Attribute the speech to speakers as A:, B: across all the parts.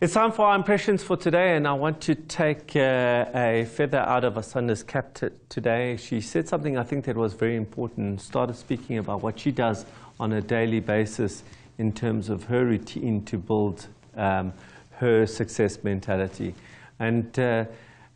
A: It's time for our impressions for today, and I want to take a feather out of Asanda's cap today. She said something I think that was very important, started speaking about what she does on a daily basis in terms of her routine to build her success mentality. And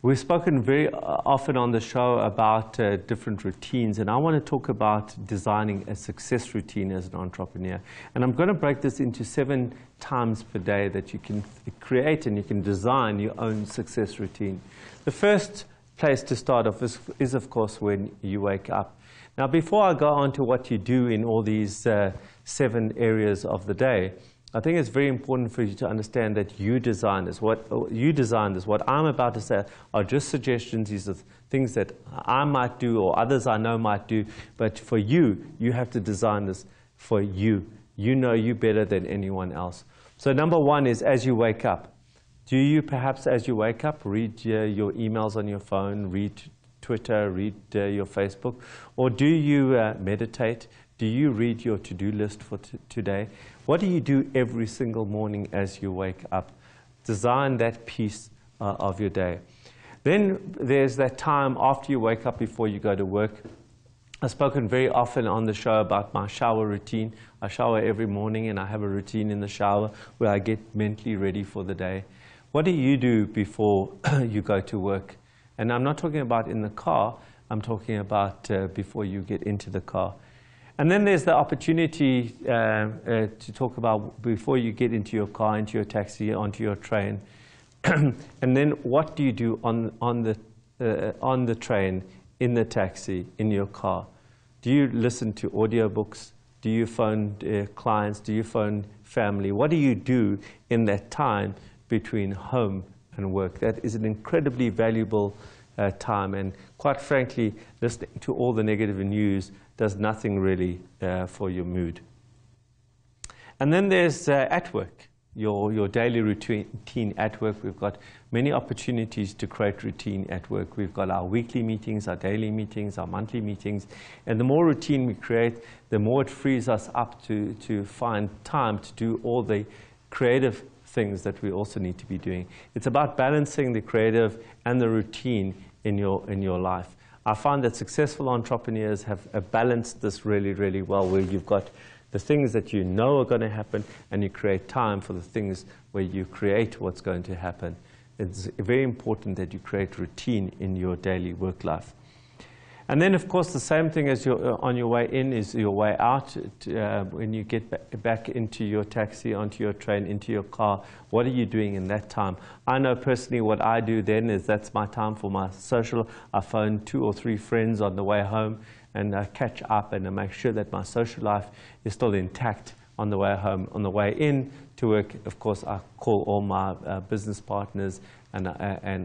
A: we've spoken very often on the show about different routines, and I want to talk about designing a success routine as an entrepreneur. And I'm going to break this into 7 times per day that you can create and you can design your own success routine. The first place to start off is of course, when you wake up. Now, before I go on to what you do in all these 7 areas of the day, I think it's very important for you to understand that you design this. What I'm about to say are just suggestions. These are things that I might do or others I know might do. But for you, you have to design this for you. You know you better than anyone else. So number 1 is as you wake up. Do you perhaps as you wake up read your emails on your phone, read Twitter, read your Facebook? Or do you meditate? Do you read your to-do list for today? What do you do every single morning as you wake up? Design that piece of your day. Then there's that time after you wake up before you go to work. I've spoken very often on the show about my shower routine. I shower every morning and I have a routine in the shower where I get mentally ready for the day. What do you do before you go to work? And I'm not talking about in the car, I'm talking about before you get into the car. And then there's the opportunity to talk about before you get into your car, into your taxi, onto your train. And then what do you do on the train, in the taxi, in your car? Do you listen to audiobooks? Do you phone clients? Do you phone family? What do you do in that time between home and work? That is an incredibly valuable time. And quite frankly, listening to all the negative news does nothing really for your mood. And then there's at work, your daily routine at work. We've got many opportunities to create routine at work. We've got our weekly meetings, our daily meetings, our monthly meetings. And the more routine we create, the more it frees us up to find time to do all the creative things that we also need to be doing. It's about balancing the creative and the routine in your life. I find that successful entrepreneurs have balanced this really, really well, where you've got the things that you know are going to happen and you create time for the things where you create what's going to happen. It's very important that you create routine in your daily work life. And then, of course, the same thing as on your way in is your way out. When you get back into your taxi, onto your train, into your car, what are you doing in that time? I know personally what I do then is that's my time for my social. I phone 2 or 3 friends on the way home and I catch up and I make sure that my social life is still intact on the way home. On the way in to work, of course, I call all my business partners and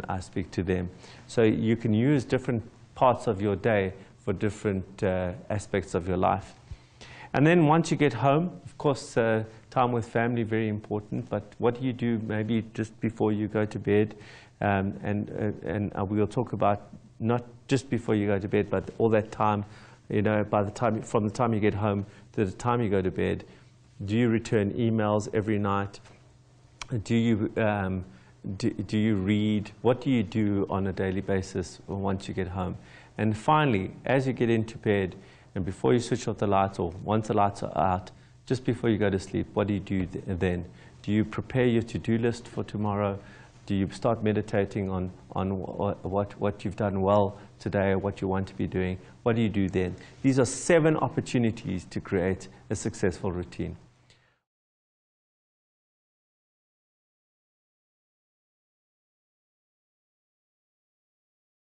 A: I speak to them. So you can use different parts of your day for different aspects of your life. And then once you get home, of course, time with family, very important, but what do you do maybe just before you go to bed? And we'll talk about not just before you go to bed, but all that time, you know, from the time you get home to the time you go to bed. Do you return emails every night? Do you read? What do you do on a daily basis once you get home? And finally, as you get into bed and before you switch off the lights, or once the lights are out, just before you go to sleep, what do you do then? Do you prepare your to-do list for tomorrow? Do you start meditating on what you've done well today, or what you want to be doing? What do you do then? These are 7 opportunities to create a successful routine.